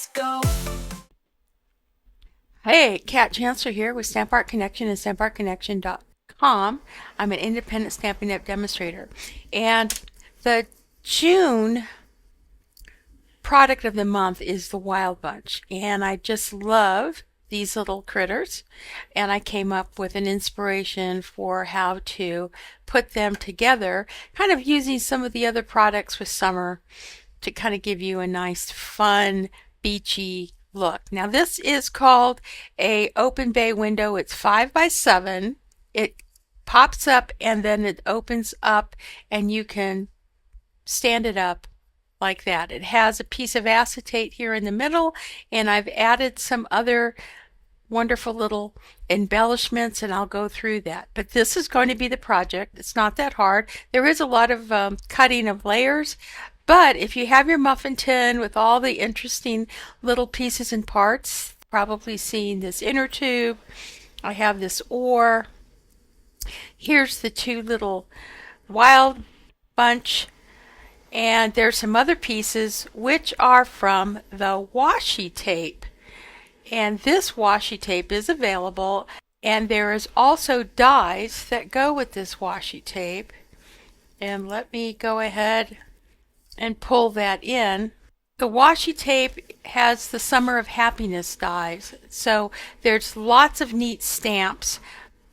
go. Hey, Kat Chancellor here with Stamp Art Connection and stampartconnection.com. I'm an independent Stampin' Up! Demonstrator. And the June product of the month is the Wild Bunch. And I just love these little critters. And I came up with an inspiration for how to put them together, kind of using some of the other products with summer to kind of give you a nice, fun, beachy look. Now this is called a open bay window. It's 5 by 7. It pops up and then it opens up and you can stand it up like that. It has a piece of acetate here in the middle, and I've added some other wonderful little embellishments, and I'll go through that. But this is going to be the project. It's not that hard. There is a lot of cutting of layers, but if you have your muffin tin with all the interesting little pieces and parts, probably seen this inner tube. I have this oar. Here's the two little Wild Bunch, and there's some other pieces which are from the washi tape. And this washi tape is available, and there is also dies that go with this washi tape. And let me go ahead and pull that in. The washi tape has the Summer of Happiness dies, so there's lots of neat stamps,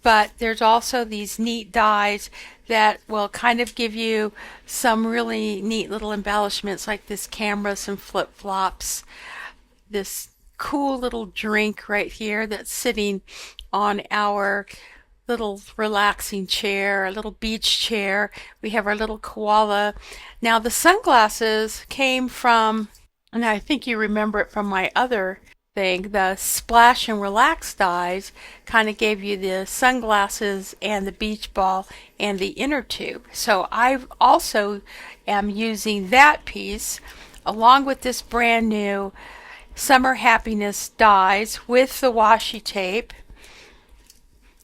but there's also these neat dies that will kind of give you some really neat little embellishments, like this camera, some flip-flops, this cool little drink right here that's sitting on our little relaxing chair, a little beach chair. We have our little koala. Now the sunglasses came from, and I think you remember it from my other thing, the Splash and Relax dies kind of gave you the sunglasses and the beach ball and the inner tube. So I also am using that piece along with this brand new Summer Happiness dies with the washi tape.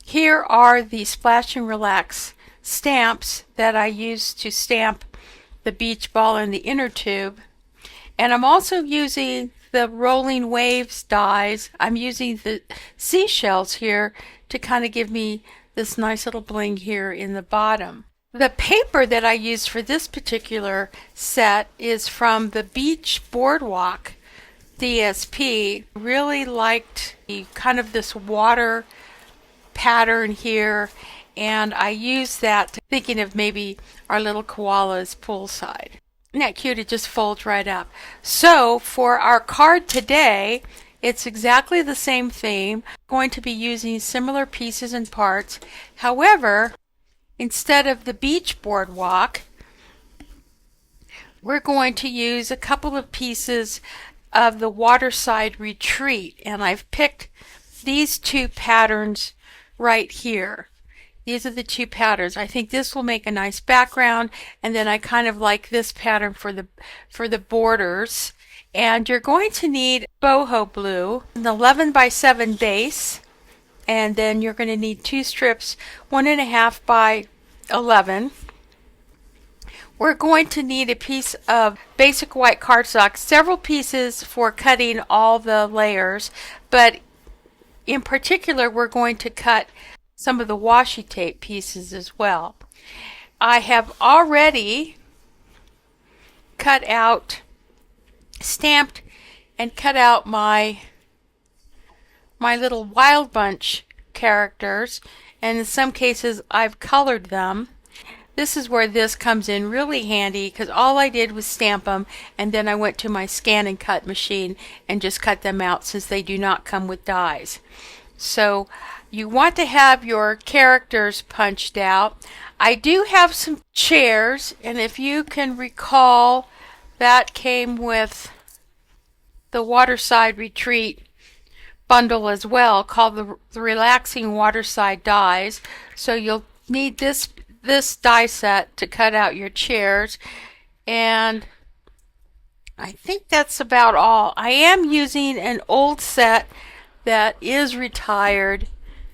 Here are the Splash and Relax stamps that I used to stamp the beach ball and the inner tube. And I'm also using the Rolling Waves dies. I'm using the seashells here to kind of give me this nice little bling here in the bottom. The paper that I used for this particular set is from the Beach Boardwalk DSP. Really liked the kind of this water pattern here, and I used that thinking of maybe our little koalas poolside. Isn't that cute? It just folds right up. So for our card today, it's exactly the same theme. I'm going to be using similar pieces and parts. However, instead of the beach boardwalk, we're going to use a couple of pieces of the Waterside retreat, and I've picked these two patterns right here. These are the two patterns. I think this will make a nice background, and then I kind of like this pattern for the borders. And you're going to need boho blue, an 11 by 7 base, and then you're going to need two strips, 1.5 by 11. We're going to need a piece of basic white cardstock, several pieces for cutting all the layers, but in particular we're going to cut some of the washi tape pieces as well. I have already cut out, stamped and cut out my little Wild Bunch characters, and in some cases I've colored them. This is where this comes in really handy, because all I did was stamp them, and then I went to my scan and cut machine and just cut them out, since they do not come with dies. So you want to have your characters punched out. I do have some chairs, and if you can recall, that came with the Waterside Retreat bundle as well, called the Relaxing Waterside Dies. So you'll need this die set to cut out your chairs, and I think that's about all. I am using an old set that is retired,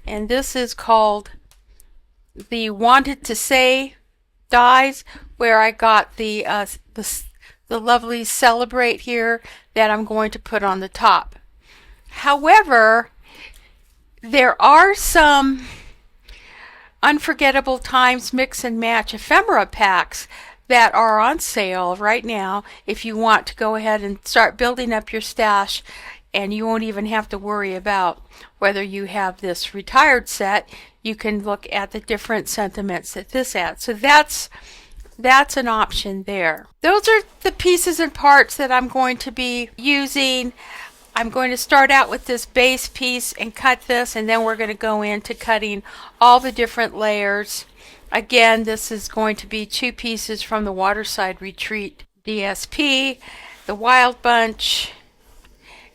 and this is called the Wanted to Say dies, where I got the lovely Celebrate here that I'm going to put on the top. However, there are some Unforgettable Times Mix and Match ephemera packs that are on sale right now if you want to go ahead and start building up your stash, and you won't even have to worry about whether you have this retired set. You can look at the different sentiments that this adds. So that's an option there. Those are the pieces and parts that I'm going to be using. I'm going to start out with this base piece and cut this, and then we're going to go into cutting all the different layers. Again, this is going to be 2 pieces from the Waterside Retreat DSP, the Wild Bunch,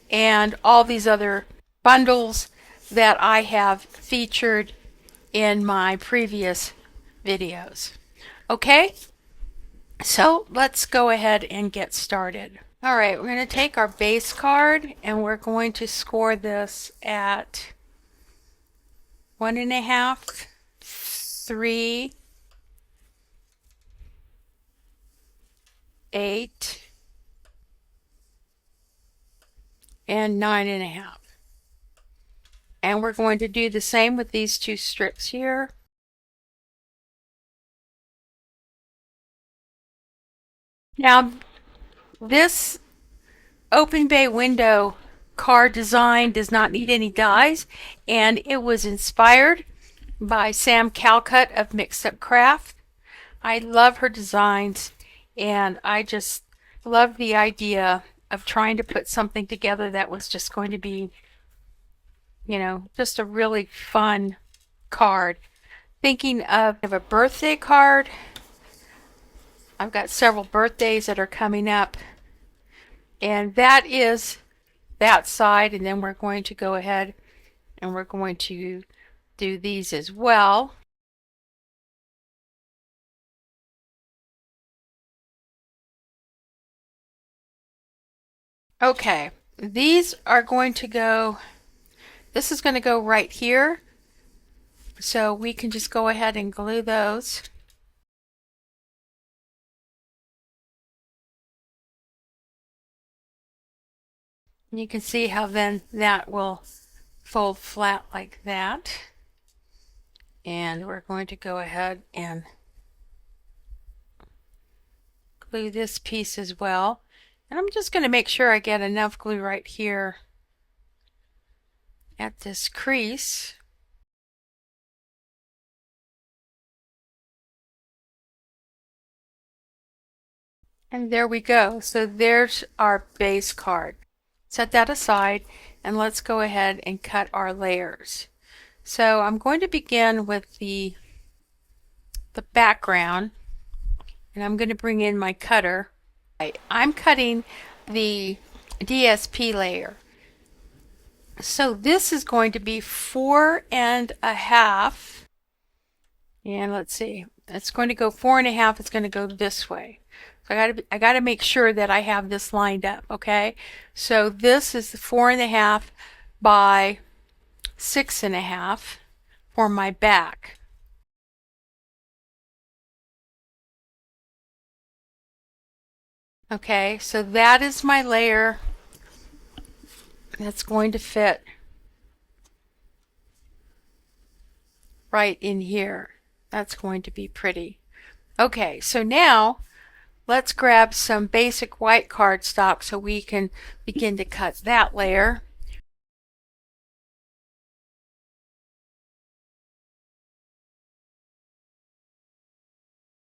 and all these other bundles that I have featured in my previous videos. Okay, so let's go ahead and get started. All right, we're going to take our base card and we're going to score this at 1.5, 3, 8, and 9.5. And we're going to do the same with these 2 strips here. Now, this open bay window card design does not need any dies, and it was inspired by Sam Calcutt of Mixed Up Craft. I love her designs, and I just love the idea of trying to put something together that was just going to be, you know, just a really fun card. Thinking of a birthday card. I've got several birthdays that are coming up, and that is that side, and then we're going to go ahead and we're going to do these as well. Okay, these are going to go, this is going to go right here, so we can just go ahead and glue those. And you can see how then that will fold flat like that. And we're going to go ahead and glue this piece as well. And I'm just going to make sure I get enough glue right here at this crease. And there we go. So there's our base card. Set that aside, and let's go ahead and cut our layers. So I'm going to begin with the background, and I'm going to bring in my cutter. I'm cutting the DSP layer. So this is going to be 4.5, and let's see, it's going to go 4.5. It's going to go this way. So I got to make sure that I have this lined up. Okay, so this is the 4.5 by 6.5 for my back. Okay, so that is my layer that's going to fit right in here. That's going to be pretty. Okay, so now let's grab some basic white cardstock so we can begin to cut that layer.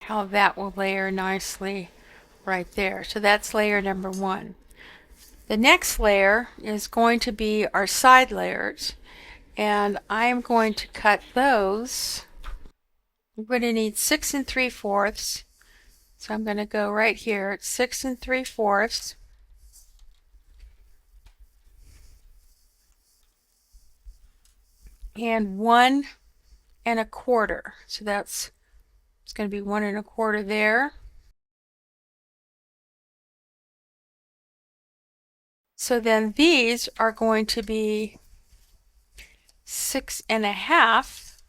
How that will layer nicely right there. So that's layer number 1. The next layer is going to be our side layers, and I'm going to cut those. We're going to need 6 3/4. So I'm going to go right here at 6 3/4. And 1 1/4. So it's going to be 1 1/4 there. So then these are going to be 6.5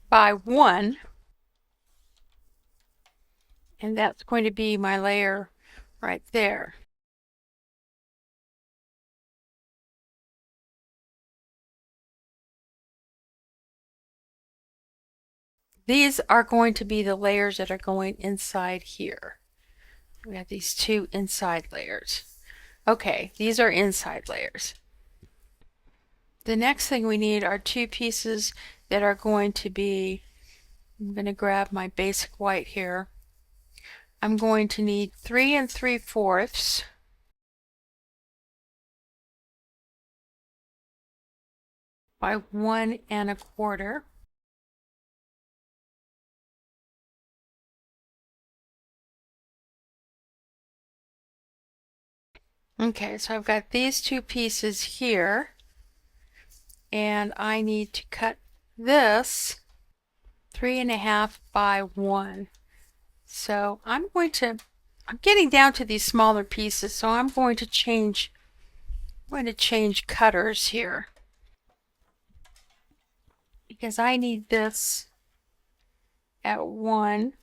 by 1. And that's going to be my layer right there. These are going to be the layers that are going inside here. We have these two inside layers. Okay, these are inside layers. The next thing we need are two pieces that are going to be, I'm going to grab my basic white here. I'm going to need 3 3/4 by 1 1/4. Okay, so I've got these two pieces here, and I need to cut this 3 1/2 by 1. So I'm getting down to these smaller pieces, so I'm going to change cutters here, because I need this at 1.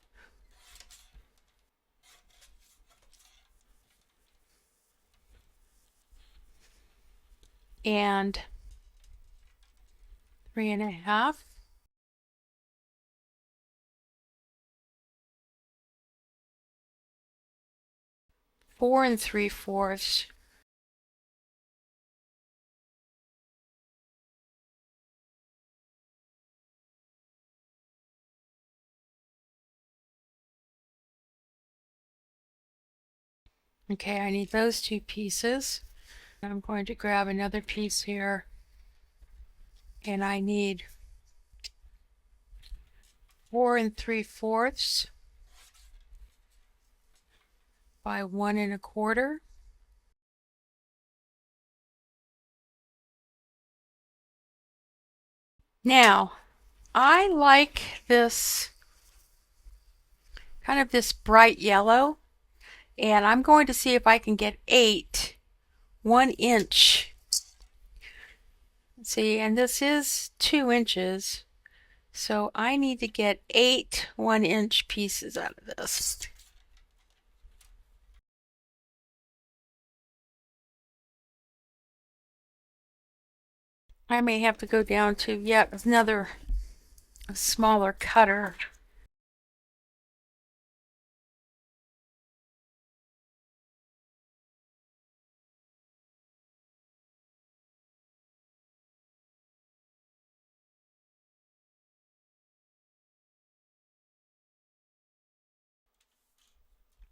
And 3 1/2. 4 3/4. Okay, I need those two pieces. I'm going to grab another piece here, and I need 4 3/4 by 1 1/4. Now, I like this kind of this bright yellow, and I'm going to see if I can get 8 1-inch. See, and this is 2 inches, so I need to get 8 1-inch pieces out of this. I may have to go down to yet another smaller cutter.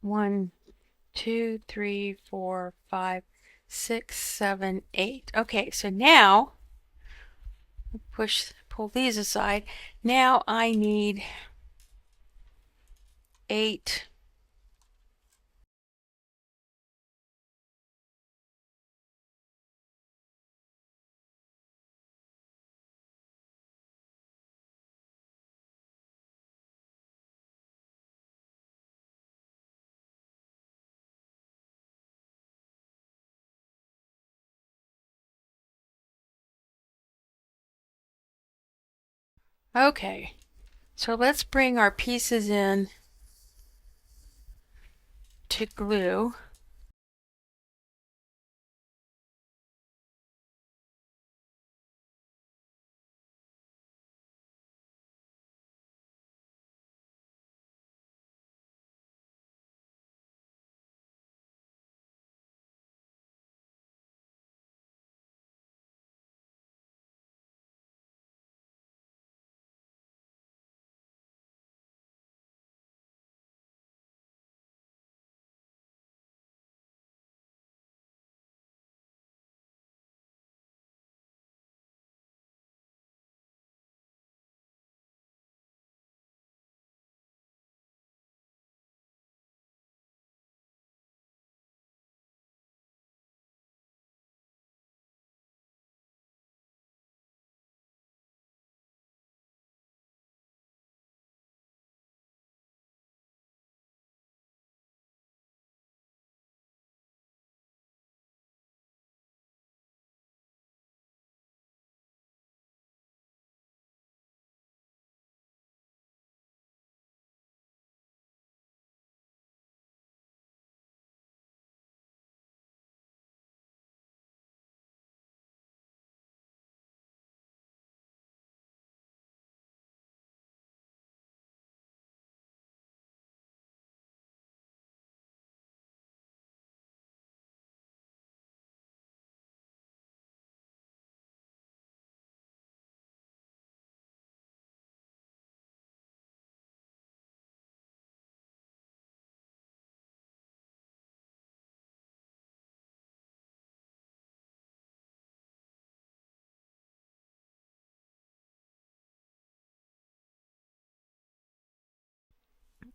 One, 2, 3, 4, 5, 6, 7, 8. Okay, so now pull these aside. Now I need 8. Okay, so let's bring our pieces in to glue.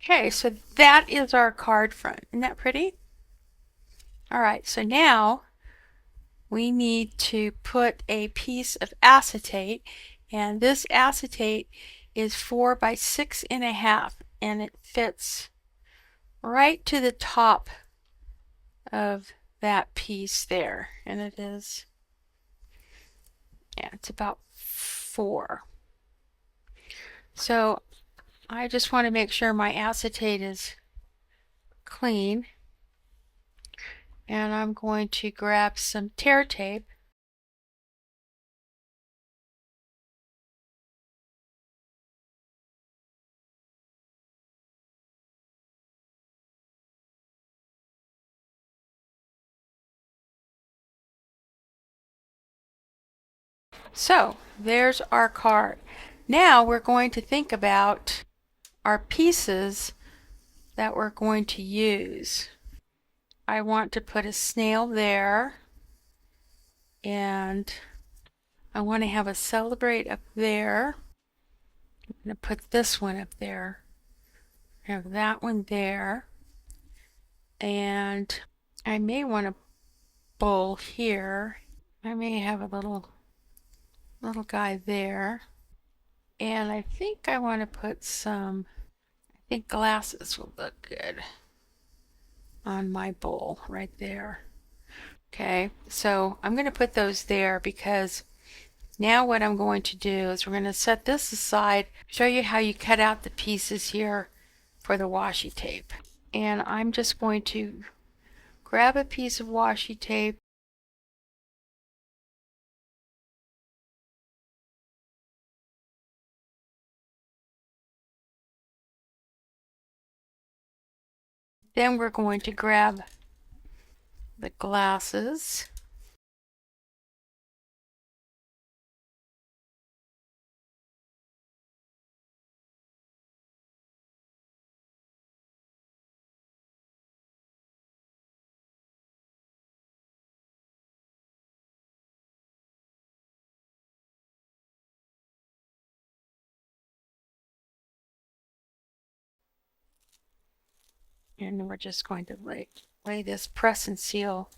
Okay, so that is our card front. Isn't that pretty? All right, so now we need to put a piece of acetate, and this acetate is 4 by 6.5, and it fits right to the top of that piece there, and it is, yeah, it's about 4. So I just want to make sure my acetate is clean, and I'm going to grab some tear tape. So there's our card. Now we're going to think about our pieces that we're going to use. I want to put a snail there, and I want to have a celebrate up there. I'm going to put this one up there. Have that one there, and I may want a bowl here. I may have a little guy there, and I think I want to put some, I think glasses will look good on my bowl right there. Okay, so I'm going to put those there because now what I'm going to do is we're going to set this aside, show you how you cut out the pieces here for the washi tape. And I'm just going to grab a piece of washi tape, then we're going to grab the glasses. And we're just going to lay this press and seal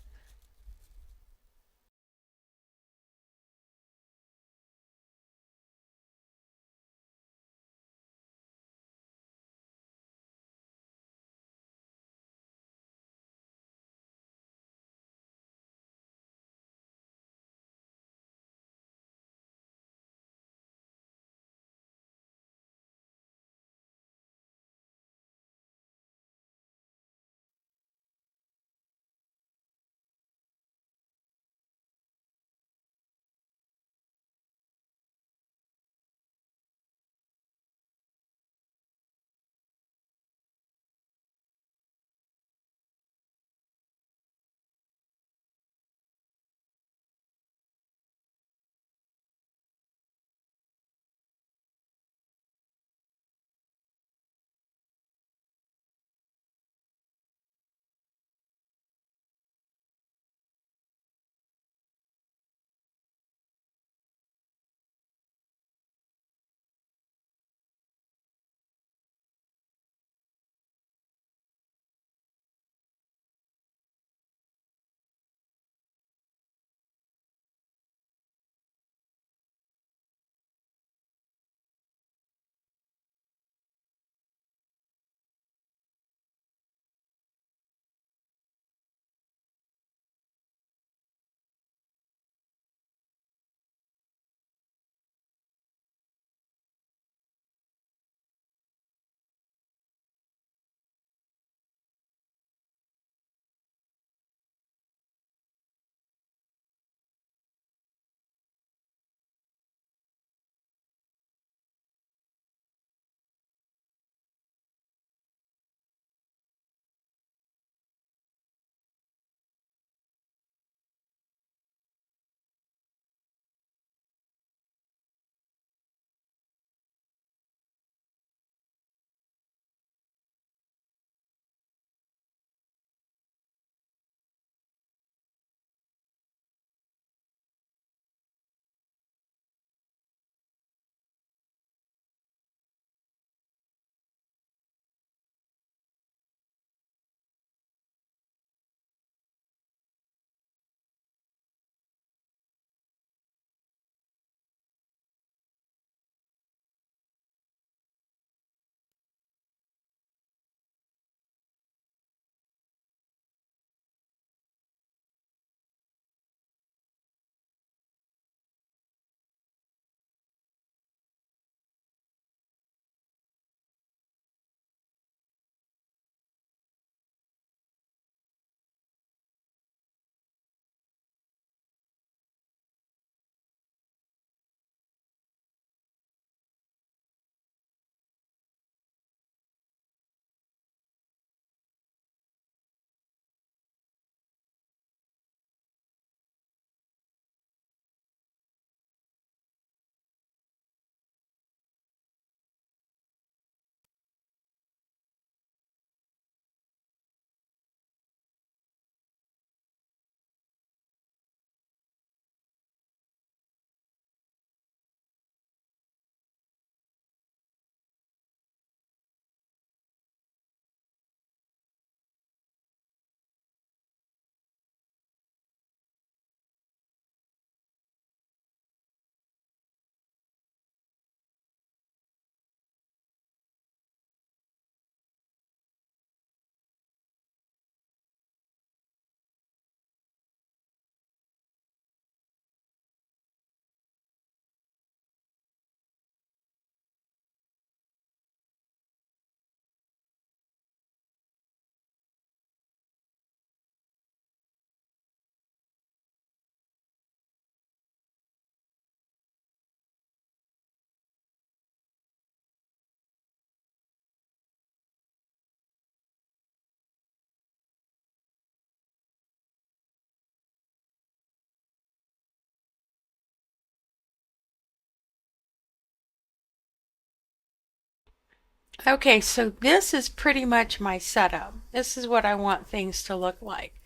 Okay, so this is pretty much my setup. This is what I want things to look like.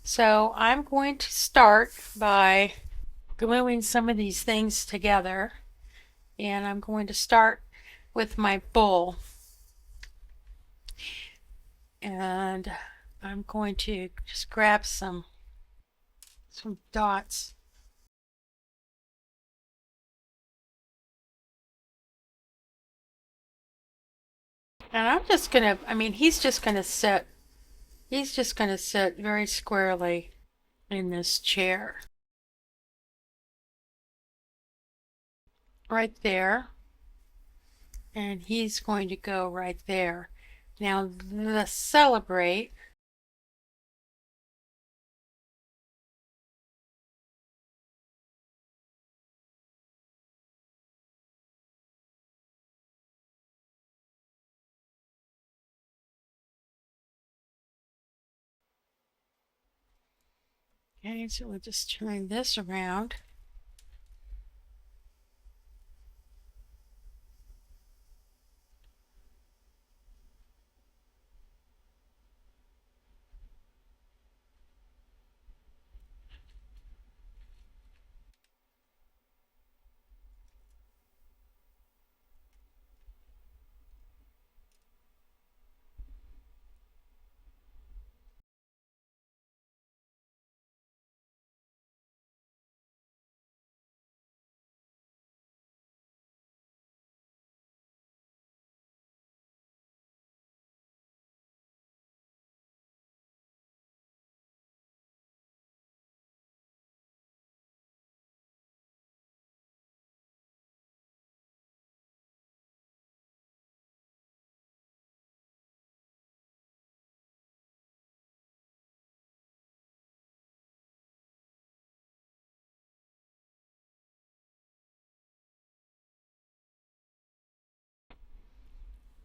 So I'm going to start by gluing some of these things together, and I'm going to start with my bowl, and I'm going to just grab some dots. And I'm just gonna, I mean, he's just gonna sit very squarely in this chair. Right there. And he's going to go right there. Now, the celebrate. Okay, so we'll just turn this around.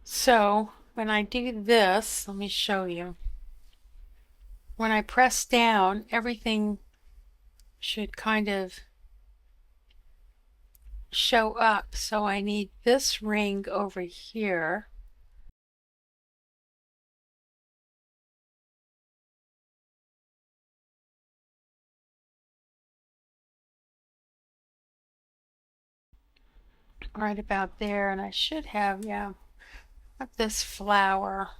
So when I do this, let me show you. When I press down, everything should kind of show up. So I need this ring over here. Right about there, and I should have, yeah, this flower.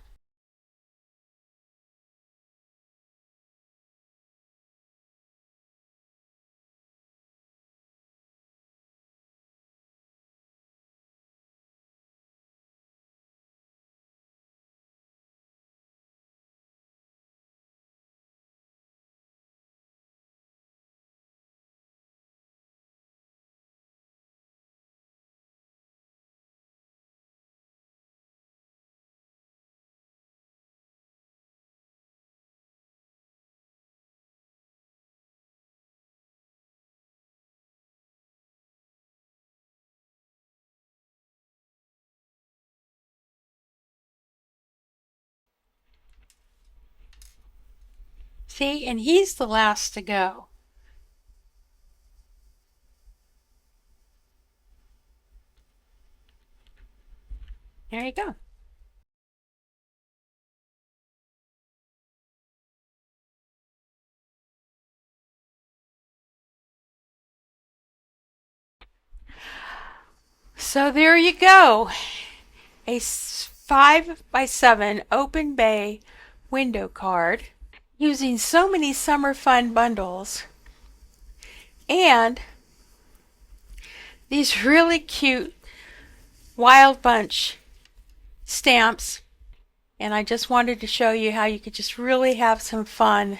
See, and he's the last to go. There you go. So there you go. A 5x7 open bay window card using so many summer fun bundles and these really cute wild bunch stamps. And I just wanted to show you how you could just really have some fun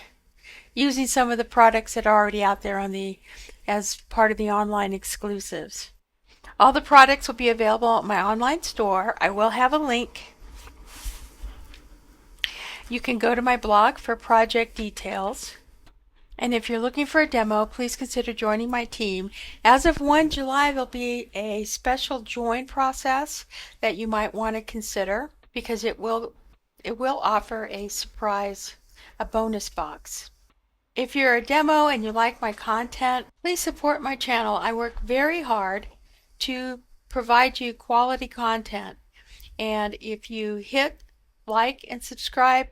using some of the products that are already out there on the as part of the online exclusives. All the products will be available at my online store. I will have a link. You can go to my blog for project details. And if you're looking for a demo, please consider joining my team. As of 1 July, there'll be a special join process that you might want to consider because it will offer a surprise, a bonus box. If you're a demo and you like my content, please support my channel. I work very hard to provide you quality content. And if you hit like and subscribe,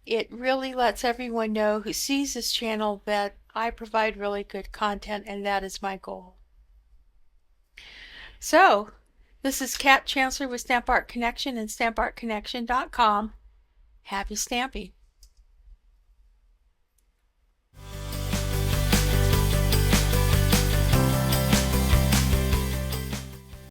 it really lets everyone know who sees this channel that I provide really good content, and that is my goal. So, this is Kat Chancellor with Stamp Art Connection and stampartconnection.com. Happy stamping!